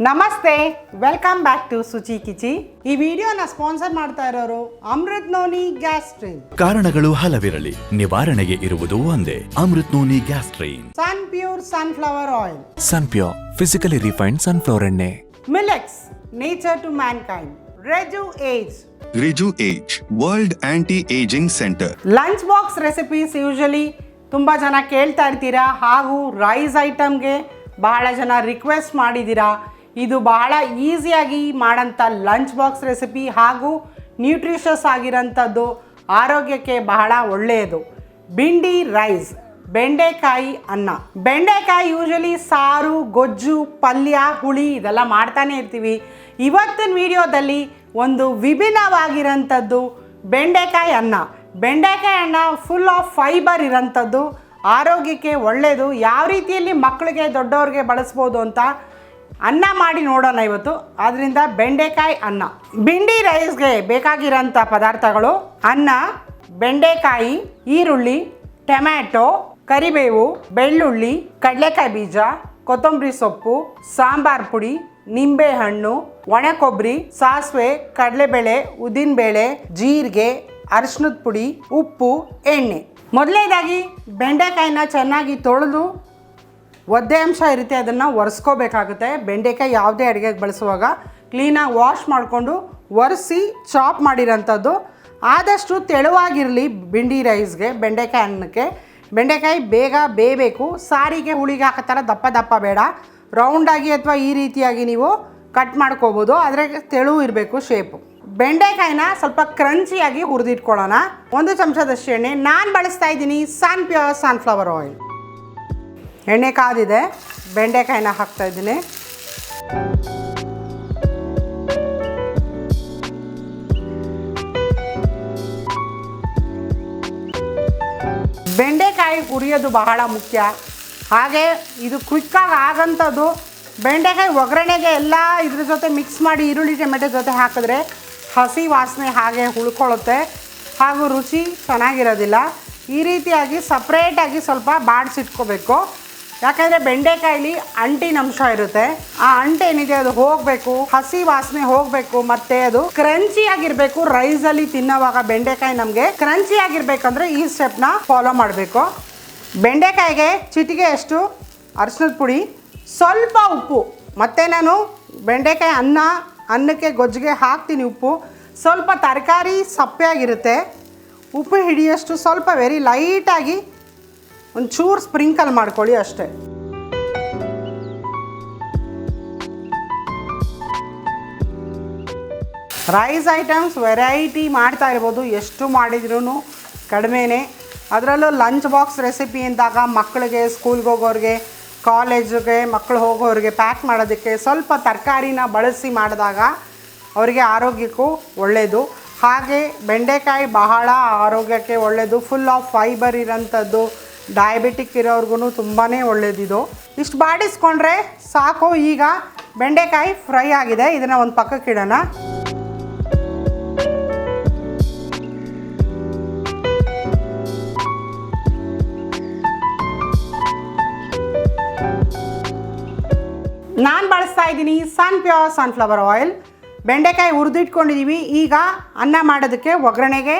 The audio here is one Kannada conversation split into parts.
ನಮಸ್ತೆ, ವೆಲ್ಕಮ್ ಬ್ಯಾಕ್ ಟು ಸುಚಿ ಕಿಚಿ. ಈ ವಿಡಿಯೋನ ಸ್ಪಾನ್ಸರ್ ಮಾಡ್ತಾ ಇರೋರು ಅಮೃತ್ ನೋನಿ ಗ್ಯಾಸ್ ಸ್ಟ್ರೀಮ್. ಕಾರಣಗಳು ಹಲವಿರಲಿ, ನಿವಾರಣೆಗೆ ಇರುವುದು ಒಂದೇ, Amrut noni gas stream. Sun pure sunflower oil, sun pure physically refined sunflower ಎಣ್ಣೆ. Milex, nature to mankind. Rejuage, world anti ageing centre. Lunch box recipes usually ತುಂಬ ಜನ ಕೇಳ್ತಾ ಇರ್ತೀರಾ, ಹಾಗೂ ರೈಸ್ ಐಟಮ್ಗೆ ಬಹಳ ಜನ ರಿಕ್ವೆಸ್ಟ್ ಮಾಡಿದ್ದೀರಾ. ಇದು ಬಹಳ ಈಸಿಯಾಗಿ ಮಾಡೋಂಥ ಲಂಚ್ ಬಾಕ್ಸ್ ರೆಸಿಪಿ ಹಾಗೂ ನ್ಯೂಟ್ರಿಷಸ್ ಆಗಿರೋಂಥದ್ದು, ಆರೋಗ್ಯಕ್ಕೆ ಬಹಳ ಒಳ್ಳೆಯದು. ಭಿಂಡಿ ರೈಸ್, ಬೆಂಡೆಕಾಯಿ ಅನ್ನ. ಬೆಂಡೆಕಾಯಿ ಯೂಶಲಿ ಸಾರು, ಗೊಜ್ಜು, ಪಲ್ಯ, ಹುಳಿ ಇದೆಲ್ಲ ಮಾಡ್ತಾನೆ ಇರ್ತೀವಿ. ಇವತ್ತಿನ ವಿಡಿಯೋದಲ್ಲಿ ಒಂದು ವಿಭಿನ್ನವಾಗಿರೋಂಥದ್ದು ಬೆಂಡೆಕಾಯಿ ಅನ್ನ. ಬೆಂಡೆಕಾಯಿ ಅನ್ನ ಫುಲ್ ಆಫ್ ಫೈಬರ್ ಇರೋಂಥದ್ದು, ಆರೋಗ್ಯಕ್ಕೆ ಒಳ್ಳೆಯದು. ಯಾವ ರೀತಿಯಲ್ಲಿ ಮಕ್ಕಳಿಗೆ ದೊಡ್ಡವ್ರಿಗೆ ಬಳಸ್ಬೋದು ಅಂತ ಅನ್ನ ಮಾಡಿ ನೋಡೋಣ ಇವತ್ತು. ಆದ್ದರಿಂದ ಬೆಂಡೆಕಾಯಿ ಅನ್ನ. ಭಿಂಡಿ ರೈಸ್ಗೆ ಬೇಕಾಗಿರೋಂಥ ಪದಾರ್ಥಗಳು: ಅನ್ನ, ಬೆಂಡೆಕಾಯಿ, ಈರುಳ್ಳಿ, ಟೊಮ್ಯಾಟೊ, ಕರಿಬೇವು, ಬೆಳ್ಳುಳ್ಳಿ, ಕಡಲೆಕಾಯಿ ಬೀಜ, ಕೊತ್ತಂಬರಿ ಸೊಪ್ಪು, ಸಾಂಬಾರ್ ಪುಡಿ, ನಿಂಬೆಹಣ್ಣು, ಒಣ ಕೊಬ್ಬರಿ, ಸಾಸಿವೆ, ಕಡಲೆಬೇಳೆ, ಉದ್ದಿನಬೇಳೆ, ಜೀರಿಗೆ, ಅರಿಶಿನದ ಪುಡಿ, ಉಪ್ಪು, ಎಣ್ಣೆ. ಮೊದಲನೇದಾಗಿ ಬೆಂಡೆಕಾಯಿನ ಚೆನ್ನಾಗಿ ತೊಳೆದು ಒದ್ದೆ ಅಂಶ ಇರುತ್ತೆ ಅದನ್ನು ಒರೆಸ್ಕೋಬೇಕಾಗುತ್ತೆ. ಬೆಂಡೆಕಾಯಿ ಯಾವುದೇ ಅಡುಗೆಗೆ ಬಳಸುವಾಗ ಕ್ಲೀನಾಗಿ ವಾಶ್ ಮಾಡಿಕೊಂಡು ಒರೆಸಿ ಚಾಪ್ ಮಾಡಿರೋಂಥದ್ದು. ಆದಷ್ಟು ತೆಳುವಾಗಿರಲಿ ಭಿಂಡಿ ರೈಸ್ಗೆ, ಬೆಂಡೆಕಾಯಿ ಅನ್ನಕ್ಕೆ. ಬೆಂಡೆಕಾಯಿ ಬೇಗ ಬೇಯಬೇಕು. ಸಾರಿಗೆ, ಹುಳಿಗೆ ಹಾಕೋ ಥರ ದಪ್ಪ ದಪ್ಪ ಬೇಡ, ರೌಂಡಾಗಿ ಅಥವಾ ಈ ರೀತಿಯಾಗಿ ನೀವು ಕಟ್ ಮಾಡ್ಕೋಬೋದು. ಅದ್ರಾಗೆ ತೆಳು ಇರಬೇಕು ಶೇಪು. ಬೆಂಡೆಕಾಯಿನ ಸ್ವಲ್ಪ ಕ್ರಂಚಿಯಾಗಿ ಹುರಿದಿಟ್ಕೊಳ್ಳೋಣ. 1 ಚಮಚದಷ್ಟು ಎಣ್ಣೆ. ನಾನು ಬಳಸ್ತಾ ಇದ್ದೀನಿ ಸನ್ ಪ್ಯೂರ್ ಸನ್ಫ್ಲವರ್ ಆಯಿಲ್. ಎಣ್ಣೆ ಕಾದಿದೆ, ಬೆಂಡೆಕಾಯಿನ ಹಾಕ್ತಾ ಇದ್ದೀನಿ. ಬೆಂಡೆಕಾಯಿ ಹುರಿಯೋದು ಬಹಳ ಮುಖ್ಯ. ಹಾಗೆ ಇದು ಕ್ವಿಕ್ಕಾಗಿ ಆಗೋಂಥದ್ದು. ಬೆಂಡೆಕಾಯಿ ಒಗ್ಗರಣೆಗೆ ಎಲ್ಲ ಇದ್ರ ಜೊತೆ ಮಿಕ್ಸ್ ಮಾಡಿ ಈರುಳ್ಳಿ ಟೊಮೆಟೊ ಜೊತೆ ಹಾಕಿದ್ರೆ ಹಸಿ ವಾಸನೆ ಹಾಗೆ ಉಳ್ಕೊಳ್ಳುತ್ತೆ, ಹಾಗೂ ರುಚಿ ಚೆನ್ನಾಗಿರೋದಿಲ್ಲ. ಈ ರೀತಿಯಾಗಿ ಸಪ್ರೇಟಾಗಿ ಸ್ವಲ್ಪ ಬಾಡಿಸಿಟ್ಕೋಬೇಕು. ಯಾಕಂದರೆ ಬೆಂಡೆಕಾಯಲ್ಲಿ ಅಂಟಿನ ಅಂಶ ಇರುತ್ತೆ. ಆ ಅಂಟೇನಿದೆ ಅದು ಹೋಗಬೇಕು, ಹಸಿ ವಾಸನೆ ಹೋಗಬೇಕು, ಮತ್ತು ಅದು ಕ್ರಂಚಿಯಾಗಿರಬೇಕು. ರೈಸಲ್ಲಿ ತಿನ್ನೋವಾಗ ಬೆಂಡೆಕಾಯಿ ನಮಗೆ ಕ್ರಂಚಿಯಾಗಿರ್ಬೇಕಂದ್ರೆ ಈ ಸ್ಟೆಪ್ನ ಫಾಲೋ ಮಾಡಬೇಕು. ಬೆಂಡೆಕಾಯಿಗೆ ಚಿಟಿಕೆಯಷ್ಟು ಅರಿಶಿನದ ಪುಡಿ, ಸ್ವಲ್ಪ ಉಪ್ಪು. ಮತ್ತು ನಾನು ಬೆಂಡೆಕಾಯಿ ಅನ್ನಕ್ಕೆ ಗೊಜ್ಜಿಗೆ ಹಾಕ್ತೀನಿ ಉಪ್ಪು. ಸ್ವಲ್ಪ ತರಕಾರಿ ಸಪ್ಪೆಯಾಗಿರುತ್ತೆ, ಉಪ್ಪು ಹಿಡಿಯೋಷ್ಟು ಸ್ವಲ್ಪ ವೆರಿ ಲೈಟಾಗಿ ಒಂಚೂರು ಸ್ಪ್ರಿಂಕಲ್ ಮಾಡ್ಕೊಳ್ಳಿ ಅಷ್ಟೇ. ರೈಸ್ ಐಟಮ್ಸ್ ವೆರೈಟಿ ಮಾಡ್ತಾ ಇರ್ಬೋದು, ಎಷ್ಟು ಮಾಡಿದ್ರೂ ಕಡಿಮೆನೇ. ಅದರಲ್ಲೂ ಲಂಚ್ ಬಾಕ್ಸ್ ರೆಸಿಪಿ ಅಂದಾಗ ಮಕ್ಕಳಿಗೆ, ಸ್ಕೂಲ್ಗೆ ಹೋಗೋರಿಗೆ, ಕಾಲೇಜಿಗೆ ಮಕ್ಕಳು ಹೋಗೋರಿಗೆ ಪ್ಯಾಕ್ ಮಾಡೋದಕ್ಕೆ ಸ್ವಲ್ಪ ತರಕಾರಿನ ಬಳಸಿ ಮಾಡಿದಾಗ ಅವರಿಗೆ ಆರೋಗ್ಯಕ್ಕೂ ಒಳ್ಳೆಯದು. ಹಾಗೆ ಬೆಂಡೆಕಾಯಿ ಬಹಳ ಆರೋಗ್ಯಕ್ಕೆ ಒಳ್ಳೆಯದು. ಫುಲ್ ಆಫ್ ಫೈಬರ್ ಇರೋಂಥದ್ದು, ಡಯಾಬಿಟಿಕ್ ಇರೋರ್ಗು ತುಂಬಾ ಒಳ್ಳೆಯದಿದು. ಇಷ್ಟು ಬಾಡಿಸ್ಕೊಂಡ್ರೆ ಸಾಕು. ಈಗ ಬೆಂಡೆಕಾಯಿ ಫ್ರೈ ಆಗಿದೆ, ಇದನ್ನು ಒಂದು ಪಕ್ಕಕ್ಕೆ ಇಡೋಣ. ನಾನು ಬಳಸ್ತಾ ಇದ್ದೀನಿ ಸನ್ ಪ್ಯೂರ್ ಸನ್ಫ್ಲವರ್ ಆಯಿಲ್. ಬೆಂಡೆಕಾಯಿ ಹುರಿದಿಟ್ಕೊಂಡಿದ್ದೀವಿ. ಈಗ ಅನ್ನ ಮಾಡೋದಕ್ಕೆ ಒಗ್ಗರಣೆಗೆ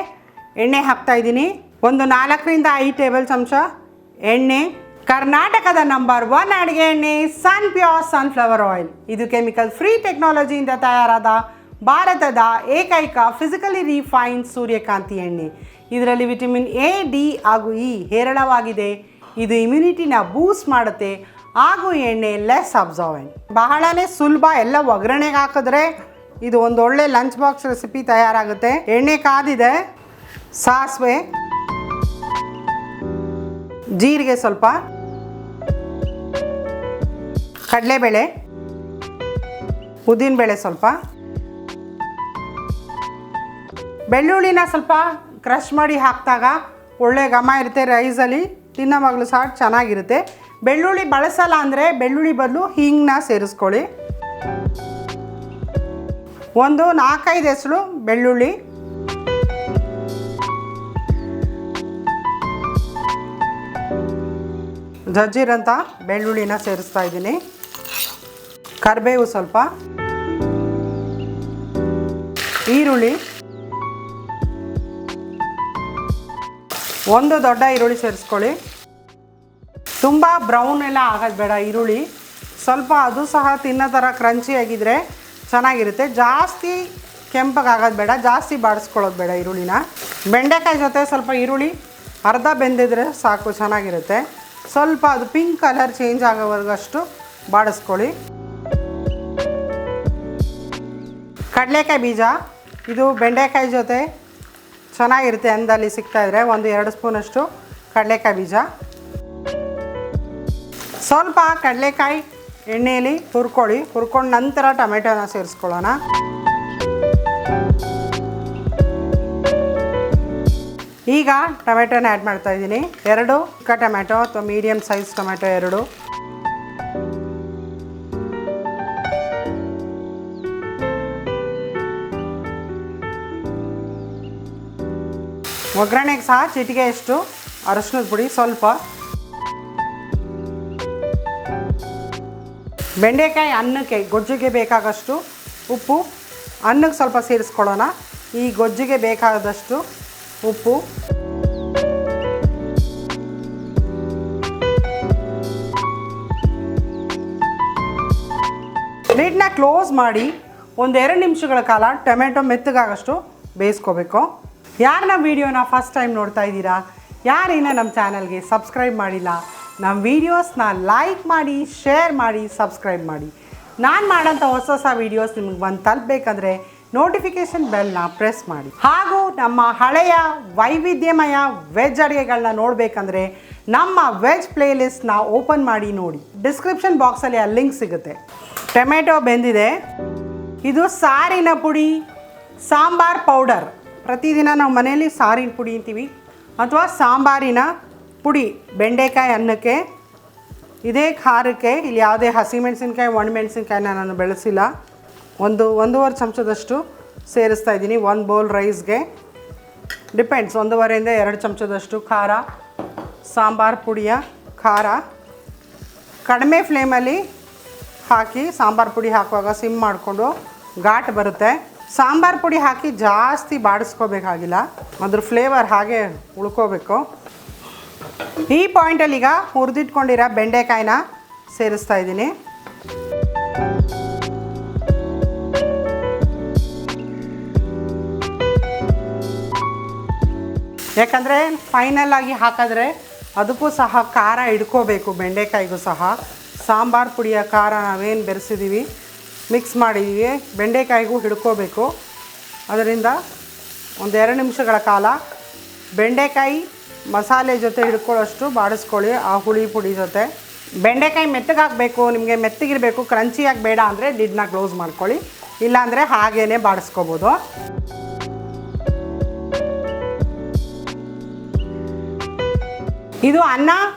ಎಣ್ಣೆ ಹಾಕ್ತಾಯಿದ್ದೀನಿ. ಒಂದು 4ರಿಂದ 5 ಟೇಬಲ್ ಚಮಚ ಎಣ್ಣೆ. ಕರ್ನಾಟಕದ ನಂಬರ್ 1 ಅಡುಗೆ ಎಣ್ಣೆ ಸನ್ ಪ್ಯೂರ್ ಸನ್ಫ್ಲವರ್ ಆಯಿಲ್. ಇದು ಕೆಮಿಕಲ್ ಫ್ರೀ ಟೆಕ್ನಾಲಜಿಯಿಂದ ತಯಾರಾದ ಭಾರತದ ಏಕೈಕ ಫಿಸಿಕಲಿ ರಿಫೈನ್ಡ್ ಸೂರ್ಯಕಾಂತಿ ಎಣ್ಣೆ. ಇದರಲ್ಲಿ ವಿಟಮಿನ್ ಎ, ಡಿ ಹಾಗೂ ಇ ಹೇರಳವಾಗಿದೆ. ಇದು ಇಮ್ಯುನಿಟಿನ ಬೂಸ್ಟ್ ಮಾಡುತ್ತೆ, ಹಾಗೂ ಎಣ್ಣೆ ಲೆಸ್ ಅಬ್ಸಾರ್ಬೆಂಟ್. ಬಹಳನೇ ಸುಲಭ. ಎಲ್ಲ ಒಗ್ಗರಣೆಗೆ ಹಾಕಿದ್ರೆ ಇದು ಒಂದು ಒಳ್ಳೆ ಲಂಚ್ ಬಾಕ್ಸ್ ರೆಸಿಪಿ ತಯಾರಾಗುತ್ತೆ. ಎಣ್ಣೆ ಕಾದಿದೆ. ಸಾಸಿವೆ, ಜೀರಿಗೆ ಸ್ವಲ್ಪ, ಕಡಲೆಬೇಳೆ, ಉದ್ದಿನಬೇಳೆ ಸ್ವಲ್ಪ, ಬೆಳ್ಳುಳ್ಳಿನ ಸ್ವಲ್ಪ ಕ್ರಷ್ ಮಾಡಿ ಹಾಕಿದಾಗ ಒಳ್ಳೆ ಘಮ ಇರುತ್ತೆ. ರೈಸಲ್ಲಿ ತಿನ್ನೋವಾಗಲೂ ಸಹ ಚೆನ್ನಾಗಿರುತ್ತೆ. ಬೆಳ್ಳುಳ್ಳಿ ಬಳಸಲ್ಲ ಅಂದರೆ ಬೆಳ್ಳುಳ್ಳಿ ಬದಲು ಹಿಂಗನ್ನ ಸೇರಿಸ್ಕೊಳ್ಳಿ. ಒಂದು 4-5 ಹೆಸರು ಬೆಳ್ಳುಳ್ಳಿ, ಜಜ್ಜಿರಂಥ ಬೆಳ್ಳುಳ್ಳಿನ ಸೇರಿಸ್ತಾ ಇದ್ದೀನಿ. ಕರಿಬೇವು ಸ್ವಲ್ಪ, ಈರುಳ್ಳಿ, ಒಂದು ದೊಡ್ಡ ಈರುಳ್ಳಿ ಸೇರಿಸ್ಕೊಳ್ಳಿ. ತುಂಬ ಬ್ರೌನ್ ಎಲ್ಲ ಆಗೋದು ಬೇಡ ಈರುಳ್ಳಿ, ಸ್ವಲ್ಪ ಅದು ಸಹ ತಿನ್ನೋ ಥರ ಕ್ರಂಚಿಯಾಗಿದ್ದರೆ ಚೆನ್ನಾಗಿರುತ್ತೆ. ಜಾಸ್ತಿ ಕೆಂಪಗಾಗೋದು ಬೇಡ, ಜಾಸ್ತಿ ಬಾಡಿಸ್ಕೊಳ್ಳೋದು ಬೇಡ ಈರುಳ್ಳಿನ. ಬೆಂಡೆಕಾಯಿ ಜೊತೆ ಸ್ವಲ್ಪ ಈರುಳ್ಳಿ ಅರ್ಧ ಬೆಂದಿದ್ರೆ ಸಾಕು, ಚೆನ್ನಾಗಿರುತ್ತೆ. ಸ್ವಲ್ಪ ಅದು ಪಿಂಕ್ ಕಲರ್ ಚೇಂಜ್ ಆಗೋವರೆಗಷ್ಟು ಬಾಡಿಸ್ಕೊಳ್ಳಿ. ಕಡಲೆಕಾಯಿ ಬೀಜ, ಇದು ಬೆಂಡೆಕಾಯಿ ಜೊತೆ ಚೆನ್ನಾಗಿರುತ್ತೆ ಅಂದಲ್ಲಿ ಸಿಗ್ತಾಯಿದ್ರೆ 1-2 ಸ್ಪೂನಷ್ಟು ಕಡಲೆಕಾಯಿ ಬೀಜ. ಸ್ವಲ್ಪ ಕಡಲೆಕಾಯಿ ಎಣ್ಣೆಯಲ್ಲಿ ಹುರ್ಕೊಳ್ಳಿ. ಹುರ್ಕೊಂಡು ನಂತರ ಟೊಮೆಟೊನ ಸೇರಿಸ್ಕೊಳ್ಳೋಣ. ಈಗ ಟೊಮೆಟೊನ ಆ್ಯಡ್ ಮಾಡ್ತಾಯಿದ್ದೀನಿ. 2 ಚಿಕ್ಕ ಟೊಮೆಟೊ ಅಥವಾ ಮೀಡಿಯಮ್ ಸೈಜ್ ಟೊಮೆಟೊ 2. ಒಗ್ಗರಣೆಗೆ ಸಹ ಚಿಟಿಕೆಯಷ್ಟು ಅರಶಿನದ ಪುಡಿ, ಸ್ವಲ್ಪ ಬೆಂಡೆಕಾಯಿ ಅನ್ನಕ್ಕೆ ಗೊಜ್ಜಿಗೆ ಬೇಕಾದಷ್ಟು ಉಪ್ಪು, ಅನ್ನಕ್ಕೆ ಸ್ವಲ್ಪ ಸೇರಿಸ್ಕೊಳ್ಳೋಣ. ಈ ಗೊಜ್ಜಿಗೆ ಬೇಕಾದಷ್ಟು ಉಪ್ಪು, ಲಿಡ್ನ ಕ್ಲೋಸ್ ಮಾಡಿ 1-2 ನಿಮಿಷಗಳ ಕಾಲ ಟೊಮೆಟೊ ಮೆತ್ತಗಾಗಷ್ಟು ಬೇಯಿಸ್ಕೋಬೇಕು. ಯಾರನ್ನ ವೀಡಿಯೋನ ಫಸ್ಟ್ ಟೈಮ್ ನೋಡ್ತಾ ಇದ್ದೀರಾ, ಯಾರೇನ ನಮ್ಮ ಚಾನಲ್ಗೆ ಸಬ್ಸ್ಕ್ರೈಬ್ ಮಾಡಿಲ್ಲ, ನಮ್ಮ ವೀಡಿಯೋಸ್ನ ಲೈಕ್ ಮಾಡಿ, ಶೇರ್ ಮಾಡಿ, ಸಬ್ಸ್ಕ್ರೈಬ್ ಮಾಡಿ. ನಾನು ಮಾಡೋಂಥ ಹೊಸ ವೀಡಿಯೋಸ್ ನಿಮಗೆ ಬಂದು ತಲುಪಬೇಕಂದ್ರೆ ನೋಟಿಫಿಕೇಷನ್ ಬೆಲ್ನ ಪ್ರೆಸ್ ಮಾಡಿ. ಹಾಗೂ ನಮ್ಮ ಹಳೆಯ ವೈವಿಧ್ಯಮಯ ವೆಜ್ ಅಡುಗೆಗಳನ್ನ ನೋಡಬೇಕಂದ್ರೆ ನಮ್ಮ ವೆಜ್ ಪ್ಲೇಲಿಸ್ಟ್ನ ಓಪನ್ ಮಾಡಿ ನೋಡಿ. ಡಿಸ್ಕ್ರಿಪ್ಷನ್ ಬಾಕ್ಸಲ್ಲಿ ಆ ಲಿಂಕ್ ಸಿಗುತ್ತೆ. ಟೊಮೆಟೊ ಬೆಂದಿದೆ. ಇದು ಸಾರಿನ ಪುಡಿ, ಸಾಂಬಾರ್ ಪೌಡರ್. ಪ್ರತಿದಿನ ನಾವು ಮನೆಯಲ್ಲಿ ಸಾರಿನ ಪುಡಿ ಅಂತೀವಿ ಅಥವಾ ಸಾಂಬಾರಿನ ಪುಡಿ. ಬೆಂಡೆಕಾಯಿ ಅನ್ನಕ್ಕೆ, ಇದೇ ಖಾರಕ್ಕೆ ಇಲ್ಲಿ ಯಾವುದೇ ಹಸಿಮೆಣಸಿನ್ಕಾಯಿ ಒಣಮೆಣಸಿನ್ಕಾಯಿನ ನಾನು ಬೆಳೆಸಿಲ್ಲ. 1-1.5 ಚಮಚದಷ್ಟು ಸೇರಿಸ್ತಾ ಇದ್ದೀನಿ 1 ಬೌಲ್ ರೈಸ್ಗೆ. ಡಿಪೆಂಡ್ಸ್, 1.5 2 ಚಮಚದಷ್ಟು ಖಾರ, ಸಾಂಬಾರು ಪುಡಿಯ ಖಾರ. ಕಡಿಮೆ ಫ್ಲೇಮಲ್ಲಿ ಹಾಕಿ ಸಾಂಬಾರು ಪುಡಿ ಹಾಕುವಾಗ ಸಿಮ್ ಮಾಡಿಕೊಂಡು ಘಾಟ್ ಬರುತ್ತೆ. ಸಾಂಬಾರು ಪುಡಿ ಹಾಕಿ ಜಾಸ್ತಿ ಬಾಡಿಸ್ಕೋಬೇಕಾಗಿಲ್ಲ, ಅದ್ರ ಫ್ಲೇವರ್ ಹಾಗೆ ಉಳ್ಕೋಬೇಕು. ಈ ಪಾಯಿಂಟಲ್ಲಿ ಈಗ ಹುರಿದಿಟ್ಕೊಂಡಿರೋ ಬೆಂಡೆಕಾಯಿನ ಸೇರಿಸ್ತಾ ಇದ್ದೀನಿ. ಯಾಕಂದರೆ ಫೈನಲ್ ಆಗಿ ಹಾಕಿದ್ರೆ ಅದಕ್ಕೂ ಸಹ ಖಾರ ಹಿಡ್ಕೋಬೇಕು, ಬೆಂಡೆಕಾಯಿಗೂ ಸಹ. ಸಾಂಬಾರು ಪುಡಿಯ ಖಾರ ನಾವೇನು ಬೆರೆಸಿದ್ದೀವಿ, ಮಿಕ್ಸ್ ಮಾಡಿದ್ದೀವಿ, ಬೆಂಡೆಕಾಯಿಗೂ ಹಿಡ್ಕೋಬೇಕು. ಅದರಿಂದ 1-2 ನಿಮಿಷಗಳ ಕಾಲ ಬೆಂಡೆಕಾಯಿ ಮಸಾಲೆ ಜೊತೆ ಹಿಡ್ಕೊಳ್ಳೋಷ್ಟು ಬಾಡಿಸ್ಕೊಳ್ಳಿ ಆ ಹುಳಿ ಪುಡಿ ಜೊತೆ. ಬೆಂಡೆಕಾಯಿ ಮೆತ್ತಗಾಗಬೇಕು, ನಿಮಗೆ ಮೆತ್ತಗಿರಬೇಕು, ಕ್ರಂಚಿಯಾಗಿ ಬೇಡ ಅಂದರೆ ಲಿಡ್ನ ಕ್ಲೋಸ್ ಮಾಡ್ಕೊಳ್ಳಿ, ಇಲ್ಲಾಂದರೆ ಹಾಗೇ ಬಾಡಿಸ್ಕೋಬೋದು. ಇದು ಅನ್ನ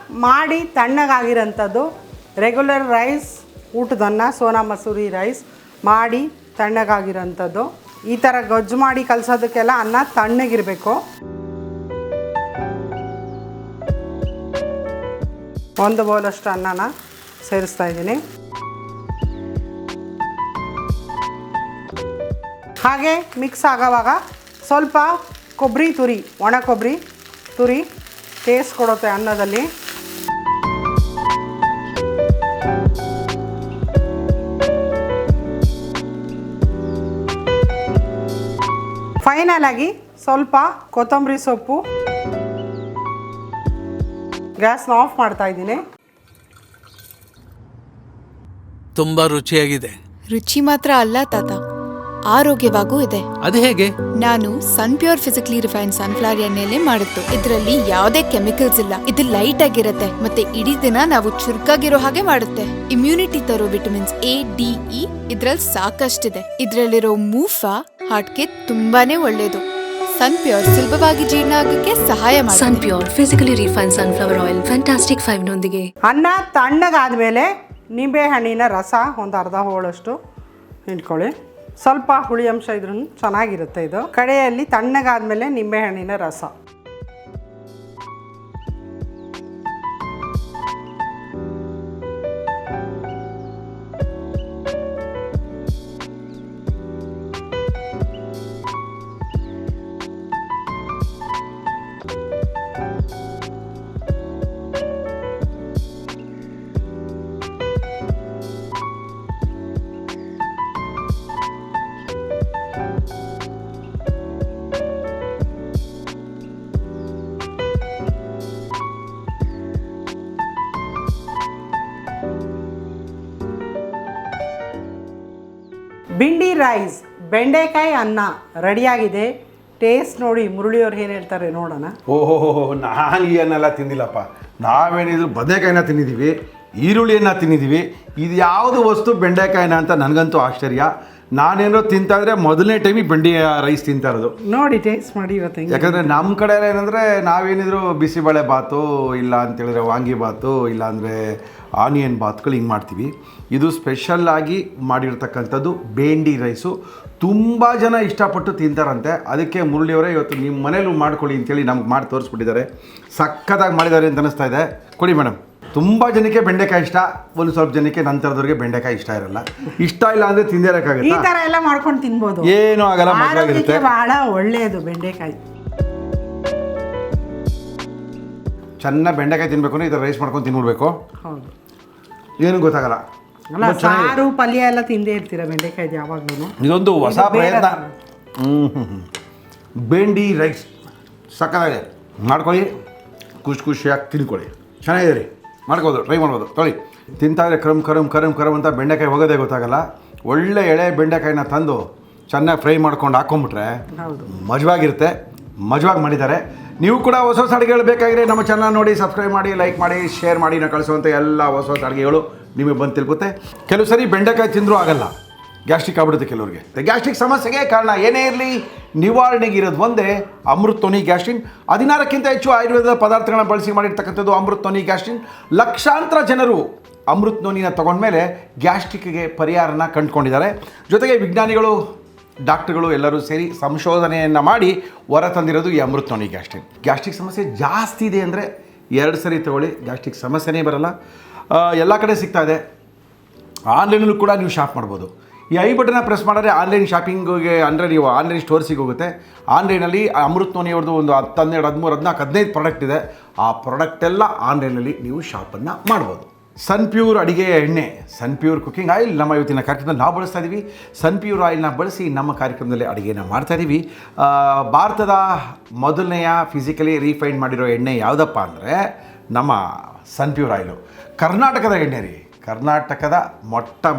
ಮಾಡಿ ತಣ್ಣಗಾಗಿರೋಂಥದ್ದು. ರೆಗ್ಯುಲರ್ ರೈಸ್, ಊಟದನ್ನ, ಸೋನಾ ಮಸೂರಿ ರೈಸ್ ಮಾಡಿ ತಣ್ಣಗಾಗಿರೋಂಥದ್ದು. ಈ ಥರ ಗೊಜ್ಜು ಮಾಡಿ ಕಲಸೋದಕ್ಕೆಲ್ಲ ಅನ್ನ ತಣ್ಣಗಿರಬೇಕು. 1 ಬೌಲಷ್ಟು ಅನ್ನನ ಸೇರಿಸ್ತಾ ಇದ್ದೀನಿ. ಹಾಗೆ ಮಿಕ್ಸ್ ಆಗೋವಾಗ ಸ್ವಲ್ಪ ಕೊಬ್ಬರಿ ತುರಿ, ಒಣ ಕೊಬ್ಬರಿ ತುರಿ ಟೇಸ್ಟ್ ಕೊಡುತ್ತೆ ಅನ್ನದಲ್ಲಿ. ಫೈನಲ್ ಆಗಿ ಸ್ವಲ್ಪ ಕೊತ್ತಂಬರಿ ಸೊಪ್ಪು. ಗ್ಯಾಸ್ನ ಆಫ್ ಮಾಡ್ತಾ ಇದ್ದೀನಿ. ತುಂಬಾ ರುಚಿಯಾಗಿದೆ. ರುಚಿ ಮಾತ್ರ ಅಲ್ಲ ತಾತ, ಆರೋಗ್ಯವಾಗೂ ಇದೆ. ಅದು ಹೇಗೆ? ನಾನು ಸನ್ಪ್ಯೂರ್ ಫಿಸಿಕಲಿ ರಿಫೈನ್ಡ್ ಸನ್ಫ್ಲವರ್ ಎಣ್ಣೆಲೆ ಮಾಡಿದ್ದು. ಇದರಲ್ಲಿ ಯಾವುದೇ ಕೆಮಿಕಲ್ಸ್ ಇಲ್ಲ. ಇದು ಲೈಟ್ ಆಗಿರುತ್ತೆ ಮತ್ತೆ ಇಡೀ ದಿನ ನಾವು ಚುರುಕಾಗಿರೋ ಹಾಗೆ ಮಾಡುತ್ತೆ. ಇಮ್ಯುನಿಟಿ ತರೋ ವಿಟಮಿನ್ಸ್ A, D, E ಇದ್ರಲ್ಲಿ ಸಾಕಷ್ಟಿದೆ. ಇದ್ರಲ್ಲಿರೋ ಮೂಫಾ ಹಾರ್ಟ್ಗೆ ತುಂಬಾನೇ ಒಳ್ಳೇದು. ಸನ್ಪ್ಯೂರ್ ಸುಲಭವಾಗಿ ಜೀರ್ಣ ಆಗಕ್ಕೆ ಸಹಾಯ ಮಾಡುತ್ತೆ. Sunpure physically refined sunflower oil fantastic 5 ನೊಂದಿಗೆ. ಅನ್ನ ತಣ್ಣಗಾದ್ಮೇಲೆ ನಿಂಬೆ ಹಣ್ಣಿನ ರಸ 1 ಅರ್ಧ ಹೋಳಷ್ಟು ಇಟ್ಕೊಳ್ಳಿ. ಸ್ವಲ್ಪ ಹುಳಿ ಅಂಶ ಇದ್ರೂ ಚೆನ್ನಾಗಿರುತ್ತೆ. ಇದು ಕಡೆಯಲ್ಲಿ ತಣ್ಣಗಾದ್ಮೇಲೆ ನಿಂಬೆಹಣ್ಣಿನ ರಸ. ಬಿಂಡಿ ರೈಸ್ ಬೆಂಡೆಕಾಯಿ ಅನ್ನ ರೆಡಿಯಾಗಿದೆ. ಟೇಸ್ಟ್ ನೋಡಿ ಮುರಳಿಯವ್ರು ಏನು ಹೇಳ್ತಾರೆ ನೋಡೋಣ. ಓಹೋ, ನಾನು ಈ ಅನ್ನೆಲ್ಲ ತಿಂದಿಲ್ಲಪ್ಪ. ನಾವೇನಿದ್ರು ಬದನೆಕಾಯಿನ ತಿಂದಿದ್ದೀವಿ, ಈರುಳ್ಳಿಯನ್ನು ತಿಂದಿದ್ದೀವಿ. ಇದು ಯಾವುದು ವಸ್ತು ಬೆಂಡೆಕಾಯಿನ ಅಂತ ನನಗಂತೂ ಆಶ್ಚರ್ಯ. ನಾನೇನೋ ತಿಂತಾಯಿದ್ರೆ ಮೊದಲನೇ ಟೈಮಿಗೆ ಬೆಂಡಿ ರೈಸ್ ತಿಂತಾ ಇರೋದು. ನೋಡಿ ಟೇಸ್ಟ್ ಮಾಡಿ ಇವತ್ತು. ಯಾಕಂದರೆ ನಮ್ಮ ಕಡೆ ಏನಂದರೆ ನಾವೇನಿದ್ರು ಬಿಸಿಬೇಳೆ ಬಾತು, ಇಲ್ಲ ಅಂತೇಳಿದ್ರೆ ವಾಂಗಿ ಬಾತು, ಇಲ್ಲಾಂದರೆ ಆನಿಯನ್ ಬಾತ್ಗಳು ಹಿಂಗೆ ಮಾಡ್ತೀವಿ. ಇದು ಸ್ಪೆಷಲ್ಲಾಗಿ ಮಾಡಿರ್ತಕ್ಕಂಥದ್ದು ಬೆಂಡಿ ರೈಸು. ತುಂಬ ಜನ ಇಷ್ಟಪಟ್ಟು ತಿಂತಾರಂತೆ. ಅದಕ್ಕೆ ಮುರಳಿಯವರೇ ಇವತ್ತು ನಿಮ್ಮ ಮನೇಲೂ ಮಾಡ್ಕೊಳ್ಳಿ ಅಂತೇಳಿ ನಮ್ಗೆ ಮಾಡಿ ತೋರಿಸ್ಬಿಟ್ಟಿದ್ದಾರೆ. ಸಕ್ಕತ್ತಾಗಿ ಮಾಡಿದ್ದಾರೆ ಅಂತ ಅನ್ನಿಸ್ತಾ ಇದೆ. ಕೊಡಿ ಮೇಡಮ್. ತುಂಬ ಜನಕ್ಕೆ ಬೆಂಡೆಕಾಯಿ ಇಷ್ಟ, ಒಂದು ಸ್ವಲ್ಪ ಜನಕ್ಕೆ ನಂತರದವ್ರಿಗೆ ಬೆಂಡೆಕಾಯಿ ಇಷ್ಟ ಇರಲ್ಲ. ಇಷ್ಟ ಇಲ್ಲ ಅಂದರೆ ಈ ತಿಂದಿರೋಕ್ಕಾಗುತ್ತೆ. ಥರ ಎಲ್ಲ ಮಾಡ್ಕೊಂಡು ತಿನ್ಬೋದು, ಏನೂ ಆಗಲ್ಲ, ಮಕ್ಕಳಾಗಿರುತ್ತೆ. ಆರೋಗ್ಯಕ್ಕೆ ಬಹಳ ಒಳ್ಳೆಯದು ಬೆಂಡೆಕಾಯಿ. ಚೆನ್ನಾಗಿ ಬೆಂಡೆಕಾಯಿ ತಿನ್ನಬೇಕು ಅಂದರೆ ಈ ಥರ ರೈಸ್ ಮಾಡ್ಕೊಂಡು ತಿನ್ಬಿಡ್ಬೇಕು. ಹೌದು, ಏನೂ ಗೊತ್ತಾಗಲ್ಲ. ಅಲ್ಲ ಸಾರು ಪಲ್ಯ ಎಲ್ಲ ತಿಂದೇ ಇರ್ತೀರ ಬೆಂಡೆಕಾಯ್ದು ಯಾವಾಗಲೂ. ಇದೊಂದು ಹೊಸ ಇದು ಬೇರೆ ಪ್ರಯತ್ನ. ಥರ. ಬೆಂಡಿ ರೈಸ್ ಸಕ್ಕತ್ತಾಗಿದೆ. ಮಾಡ್ಕೊಳ್ಳಿ, ಖುಷಿಯಾಗಿ ತಿನ್ಕೊಳ್ಳಿ. ಚೆನ್ನಾಗಿದೆ ರೀ, ಮಾಡ್ಬೋದು, ಟ್ರೈ ಮಾಡ್ಬೋದು. ತೊಳಿ ತಿಂತಾಯಿದ್ರೆ ಕರಮ್ ಅಂತ ಬೆಂಡೆಕಾಯಿ ಹೋಗೋದೇ ಗೊತ್ತಾಗಲ್ಲ. ಒಳ್ಳೆ ಎಳೆ ಬೆಂಡೆಕಾಯಿನ ತಂದು ಚೆನ್ನಾಗಿ ಫ್ರೈ ಮಾಡ್ಕೊಂಡು ಹಾಕ್ಕೊಂಬಿಟ್ರೆ ಮಜವಾಗಿರುತ್ತೆ. ಮಜವಾಗಿ ಮಾಡಿದ್ದಾರೆ. ನೀವು ಕೂಡ ಹೊಸ ಹೊಸ ಅಡುಗೆಗಳು ಬೇಕಾಗಿದ್ರೆ ನಮ್ಮ ಚಾನಲ್ ನೋಡಿ, ಸಬ್ಸ್ಕ್ರೈಬ್ ಮಾಡಿ, ಲೈಕ್ ಮಾಡಿ, ಶೇರ್ ಮಾಡಿ. ನಾವು ಕಳಿಸುವಂಥ ಎಲ್ಲ ಹೊಸ ಹೊಸ ಅಡುಗೆಗಳು ನಿಮಗೆ ಬಂದು ತಿಳ್ಕುತ್ತೆ. ಕೆಲವು ಸರಿ ಬೆಂಡೆಕಾಯಿ ತಿಂದರೂ ಆಗಲ್ಲ, ಗ್ಯಾಸ್ಟ್ರಿಕ್ ಆಗ್ಬಿಡುತ್ತೆ ಕೆಲವ್ರಿಗೆ. ಗ್ಯಾಸ್ಟ್ರಿಕ್ ಸಮಸ್ಯೆಗೆ ಕಾರಣ ಏನೇ ಇರಲಿ, ನಿವಾರಣೆಗೆ ಇರೋದು ಒಂದೇ ಅಮೃತ್ ನೋನಿ ಗ್ಯಾಸ್ಟ್ರಿನ್. 16ಕ್ಕಿಂತ ಹೆಚ್ಚು ಆಯುರ್ವೇದದ ಪದಾರ್ಥಗಳನ್ನ ಬಳಸಿ ಮಾಡಿರ್ತಕ್ಕಂಥದ್ದು ಅಮೃತ್ ನೋನಿ ಗ್ಯಾಸ್ಟ್ರಿನ್. ಲಕ್ಷಾಂತರ ಜನರು ಅಮೃತ್ ನೋನಿನ ತೊಗೊಂಡ್ಮೇಲೆ ಗ್ಯಾಸ್ಟ್ರಿಕ್ಗೆ ಪರಿಹಾರನ ಕಂಡುಕೊಂಡಿದ್ದಾರೆ. ಜೊತೆಗೆ ವಿಜ್ಞಾನಿಗಳು, ಡಾಕ್ಟರ್ಗಳು ಎಲ್ಲರೂ ಸೇರಿ ಸಂಶೋಧನೆಯನ್ನು ಮಾಡಿ ಹೊರ ತಂದಿರೋದು ಈ ಅಮೃತ್ ನೋನಿ ಗ್ಯಾಸ್ಟ್ರಿನ್. ಗ್ಯಾಸ್ಟ್ರಿಕ್ ಸಮಸ್ಯೆ ಜಾಸ್ತಿ ಇದೆ ಅಂದರೆ 2 ಸರಿ ತಗೊಳ್ಳಿ, ಗ್ಯಾಸ್ಟ್ರಿಕ್ ಸಮಸ್ಯೆನೇ ಬರಲ್ಲ. ಎಲ್ಲ ಕಡೆ ಸಿಗ್ತಾ ಇದೆ. ಆನ್ಲೈನಲ್ಲೂ ಕೂಡ ನೀವು ಶಾಪ್ ಮಾಡ್ಬೋದು. ಈ ಐ ಬಟನ್ನ ಪ್ರೆಸ್ ಮಾಡಿದ್ರೆ ಆನ್ಲೈನ್ ಶಾಪಿಂಗಿಗೆ ಅಂದರೆ ನೀವು ಆನ್ಲೈನ್ ಸ್ಟೋರ್ಸಿಗೆ ಹೋಗುತ್ತೆ. ಆನ್ಲೈನಲ್ಲಿ ಅಮೃತ್ ನೋನಿಯವ್ರದ್ದು ಒಂದು 10, 12, 13, 14, 15 ಪ್ರಾಡಕ್ಟ್ ಇದೆ. ಆ ಪ್ರಾಡಕ್ಟೆಲ್ಲ ಆನ್ಲೈನಲ್ಲಿ ನೀವು ಶಾಪನ್ನು ಮಾಡ್ಬೋದು. ಸನ್ಪ್ಯೂರ್ ಅಡುಗೆ ಎಣ್ಣೆ, ಸನ್ಪ್ಯೂರ್ ಕುಕ್ಕಿಂಗ್ ಆಯಿಲ್ ನಮ್ಮ ಇವತ್ತಿನ ಕಾರ್ಯಕ್ರಮದಲ್ಲಿ ನಾವು ಬಳಸ್ತಾ ಇದ್ದೀವಿ. ಸನ್ಪ್ಯೂರ್ ಆಯಿಲ್ನ ಬಳಸಿ ನಮ್ಮ ಕಾರ್ಯಕ್ರಮದಲ್ಲಿ ಅಡುಗೆನ ಮಾಡ್ತಾಯಿದ್ದೀವಿ. ಭಾರತದ ಮೊದಲನೆಯ ಫಿಸಿಕಲಿ ರೀಫೈಂಡ್ ಮಾಡಿರೋ ಎಣ್ಣೆ ಯಾವುದಪ್ಪ ಅಂದರೆ ನಮ್ಮ ಸನ್ಪ್ಯೂರ್ ಆಯಿಲು. ಕರ್ನಾಟಕದ ಎಣ್ಣೆ ರೀ. ಕರ್ನಾಟಕದ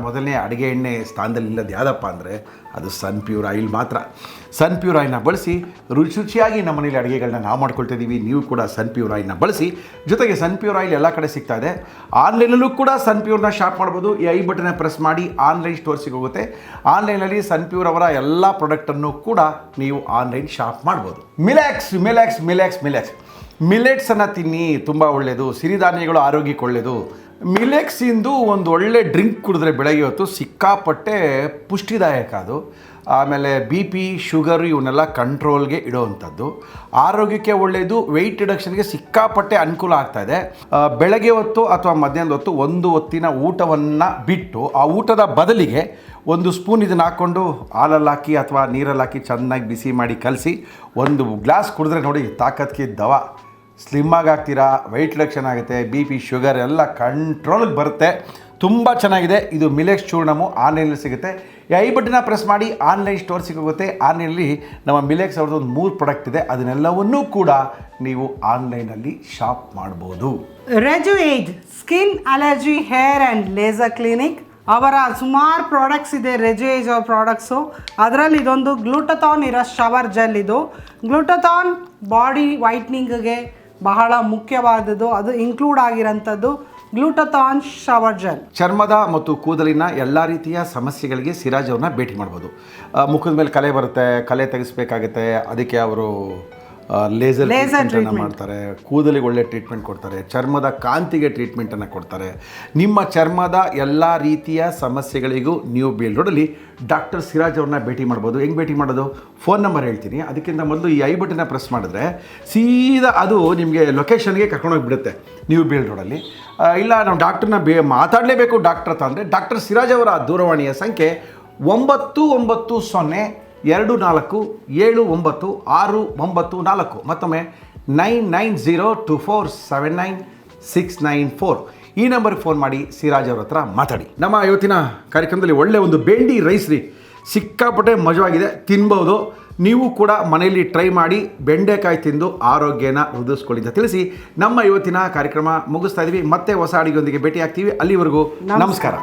ಮೊದಲನೇ ಅಡುಗೆ ಎಣ್ಣೆ ಸ್ಥಾನದಲ್ಲಿ ಇಲ್ಲದು ಯಾವುದಪ್ಪ ಅಂದರೆ ಅದು ಸನ್ಪ್ಯೂರ್ ಆಯಿಲ್ ಮಾತ್ರ. ಸನ್ಪ್ಯೂರ್ ಆಯಿಲ್ನ ಬಳಸಿ ರುಚಿಯಾಗಿ ನಮ್ಮ ಮನೇಲಿ ಅಡುಗೆಗಳನ್ನ ನಾವು ಮಾಡ್ಕೊಳ್ತಾ ಇದ್ದೀವಿ. ನೀವು ಕೂಡ ಸನ್ಪ್ಯೂರ್ ಆಯಿಲ್ನ ಬಳಸಿ. ಜೊತೆಗೆ ಸನ್ಪ್ಯೂರ್ ಆಯಿಲ್ ಎಲ್ಲ ಕಡೆ ಸಿಗ್ತಾ ಇದೆ. ಆನ್ಲೈನಲ್ಲೂ ಕೂಡ ಸನ್ಪ್ಯೂರ್ನ ಶಾಪ್ ಮಾಡ್ಬೋದು. ಈ ಐ ಬಟನ್ನ ಪ್ರೆಸ್ ಮಾಡಿ ಆನ್ಲೈನ್ ಸ್ಟೋರ್ಸಿಗೆ ಹೋಗುತ್ತೆ. ಆನ್ಲೈನಲ್ಲಿ ಸನ್ಪ್ಯೂರ್ ಅವರ ಎಲ್ಲ ಪ್ರಾಡಕ್ಟನ್ನು ಕೂಡ ನೀವು ಆನ್ಲೈನ್ ಶಾಪ್ ಮಾಡ್ಬೋದು. ಮಿಲೆಟ್ಸನ್ನು ತಿನ್ನಿ, ತುಂಬ ಒಳ್ಳೆಯದು. ಸಿರಿಧಾನ್ಯಗಳು ಆರೋಗ್ಯಕ್ಕೆ ಒಳ್ಳೆಯದು. ಮಿಲೆಕ್ಸಿಂದು ಒಂದು ಒಳ್ಳೆ ಡ್ರಿಂಕ್ ಕುಡಿದ್ರೆ ಬೆಳಗ್ಗೆ ಹೊತ್ತು ಸಿಕ್ಕಾಪಟ್ಟೆ ಪುಷ್ಟಿದಾಯಕ ಅದು. ಆಮೇಲೆ BP, ಶುಗರು ಇವನ್ನೆಲ್ಲ ಕಂಟ್ರೋಲ್ಗೆ ಇಡೋವಂಥದ್ದು. ಆರೋಗ್ಯಕ್ಕೆ ಒಳ್ಳೆಯದು. ವೆಯ್ಟ್ ರಿಡಕ್ಷನ್ಗೆ ಸಿಕ್ಕಾಪಟ್ಟೆ ಅನುಕೂಲ ಆಗ್ತಾಯಿದೆ. ಬೆಳಗ್ಗೆ ಹೊತ್ತು ಅಥವಾ ಮಧ್ಯಾಹ್ನದ ಹೊತ್ತು ಒಂದು ಹೊತ್ತಿನ ಊಟವನ್ನು ಬಿಟ್ಟು ಆ ಊಟದ ಬದಲಿಗೆ 1 ಸ್ಪೂನ್ ಇದನ್ನು ಹಾಕ್ಕೊಂಡು ಹಾಲಲ್ಲಿ ಹಾಕಿ ಅಥವಾ ನೀರಲ್ಲಿ ಹಾಕಿ ಚೆನ್ನಾಗಿ ಬಿಸಿ ಮಾಡಿ ಕಲಸಿ 1 ಗ್ಲಾಸ್ ಕುಡಿದ್ರೆ ನೋಡಿ, ತಾಕತ್ಗೆ ದವಾ. ಸ್ಲಿಮ್ಮಾಗಿ ಆಗ್ತೀರಾ, ವೆಯ್ಟ್ ರಿಡಕ್ಷನ್ ಆಗುತ್ತೆ, BP, ಶುಗರ್ ಎಲ್ಲ ಕಂಟ್ರೋಲಿಗೆ ಬರುತ್ತೆ. ತುಂಬ ಚೆನ್ನಾಗಿದೆ. ಇದು ಮಿಲೆಕ್ಸ್ ಚೂರ್ಣಮು ಆನ್ಲೈನಲ್ಲಿ ಸಿಗುತ್ತೆ. ಐ ಬಟನ್ನ ಪ್ರೆಸ್ ಮಾಡಿ ಆನ್ಲೈನ್ ಸ್ಟೋರ್ ಸಿಗುತ್ತೆ. ಆನ್ಲೈನಲ್ಲಿ ನಮ್ಮ ಮಿಲೆಕ್ಸ್ ಅವ್ರದ್ದು ಒಂದು 3 ಪ್ರಾಡಕ್ಟ್ ಇದೆ. ಅದನ್ನೆಲ್ಲವನ್ನೂ ಕೂಡ ನೀವು ಆನ್ಲೈನಲ್ಲಿ ಶಾಪ್ ಮಾಡ್ಬೋದು. Rejuage skin allergy hair and laser clinic ಅವರ ಸುಮಾರು ಪ್ರಾಡಕ್ಟ್ಸ್ ಇದೆ. ರೆಜುಏಜ್ ಅವ್ರ ಪ್ರಾಡಕ್ಟ್ಸು. ಅದರಲ್ಲಿ ಇದೊಂದು ಗ್ಲೂಟಥಾನ್ ಇರೋ ಶವರ್ ಜೆಲ್. ಇದು ಗ್ಲೂಟಥಾನ್ ಬಾಡಿ ವೈಟ್ನಿಂಗ್ಗೆ ಬಹಳ ಮುಖ್ಯವಾದದ್ದು. ಅದು ಇನ್ಕ್ಲೂಡ್ ಆಗಿರೋಂಥದ್ದು ಗ್ಲೂಟಥಾನ್ ಶವರ್ ಜೆಲ್. ಚರ್ಮದ ಮತ್ತು ಕೂದಲಿನ ಎಲ್ಲ ರೀತಿಯ ಸಮಸ್ಯೆಗಳಿಗೆ ಸಿರಾಜ್ ಅವ್ರನ್ನ ಭೇಟಿ ಮಾಡ್ಬೋದು. ಮುಖದ ಮೇಲೆ ಕಲೆ ಬರುತ್ತೆ, ಕಲೆ ತೆಗೆಸ್ಬೇಕಾಗುತ್ತೆ. ಅದಕ್ಕೆ ಅವರು ಲೇಸರ್ ಟ್ರೀಟ್ಮೆಂಟನ್ನು ಮಾಡ್ತಾರೆ. ಕೂದಲಿಗೆ ಒಳ್ಳೆ ಟ್ರೀಟ್ಮೆಂಟ್ ಕೊಡ್ತಾರೆ. ಚರ್ಮದ ಕಾಂತಿಗೆ ಟ್ರೀಟ್ಮೆಂಟನ್ನು ಕೊಡ್ತಾರೆ. ನಿಮ್ಮ ಚರ್ಮದ ಎಲ್ಲ ರೀತಿಯ ಸಮಸ್ಯೆಗಳಿಗೂ ನ್ಯೂ ಬೇಲ್ ರೋಡಲ್ಲಿ ಡಾಕ್ಟರ್ ಸಿರಾಜ್ ಅವ್ರನ್ನ ಭೇಟಿ ಮಾಡ್ಬೋದು. ಹೆಂಗೆ ಭೇಟಿ ಮಾಡೋದು? ಫೋನ್ ನಂಬರ್ ಹೇಳ್ತೀನಿ. ಅದಕ್ಕಿಂತ ಮೊದಲು ಈ ಐ ಬಟನ್ನ ಪ್ರೆಸ್ ಮಾಡಿದ್ರೆ ಸೀದಾ ಅದು ನಿಮಗೆ ಲೊಕೇಶನ್ಗೆ ಕರ್ಕೊಂಡೋಗಿಬಿಡುತ್ತೆ ನ್ಯೂ ಬೇಲ್ ರೋಡಲ್ಲಿ. ಇಲ್ಲ ನಾವು ಡಾಕ್ಟ್ರನ್ನ ಮಾತಾಡಲೇಬೇಕು ಡಾಕ್ಟರ್ ಅಂತ ಅಂದರೆ ಡಾಕ್ಟರ್ ಸಿರಾಜ್ ಅವರ ದೂರವಾಣಿಯ ಸಂಖ್ಯೆ 999074799694. ಮತ್ತೊಮ್ಮೆ 9902479694. ಈ ನಂಬರ್ಗೆ ಫೋನ್ ಮಾಡಿ ಸಿರಾಜ್ ಅವ್ರ ಹತ್ರ ಮಾತಾಡಿ. ನಮ್ಮ ಇವತ್ತಿನ ಕಾರ್ಯಕ್ರಮದಲ್ಲಿ ಒಳ್ಳೆ ಒಂದು ಬೆಂಡಿ ರೈಸ್ ರೀ. ಸಿಕ್ಕಾಪಟ್ಟೆ ಮಜವಾಗಿದೆ, ತಿನ್ಬೋದು. ನೀವು ಕೂಡ ಮನೆಯಲ್ಲಿ ಟ್ರೈ ಮಾಡಿ ಬೆಂಡೆಕಾಯಿ ತಿಂದು ಆರೋಗ್ಯನ ವೃದ್ಧಿಸ್ಕೊಳ್ಳಿ ಅಂತ ತಿಳಿಸಿ ನಮ್ಮ ಇವತ್ತಿನ ಕಾರ್ಯಕ್ರಮ ಮುಗಿಸ್ತಾ ಇದ್ದೀವಿ. ಮತ್ತೆ ಹೊಸ ಅಡಿಗೆಯೊಂದಿಗೆ ಭೇಟಿ ಆಗ್ತೀವಿ. ಅಲ್ಲಿವರೆಗೂ ನಮಸ್ಕಾರ.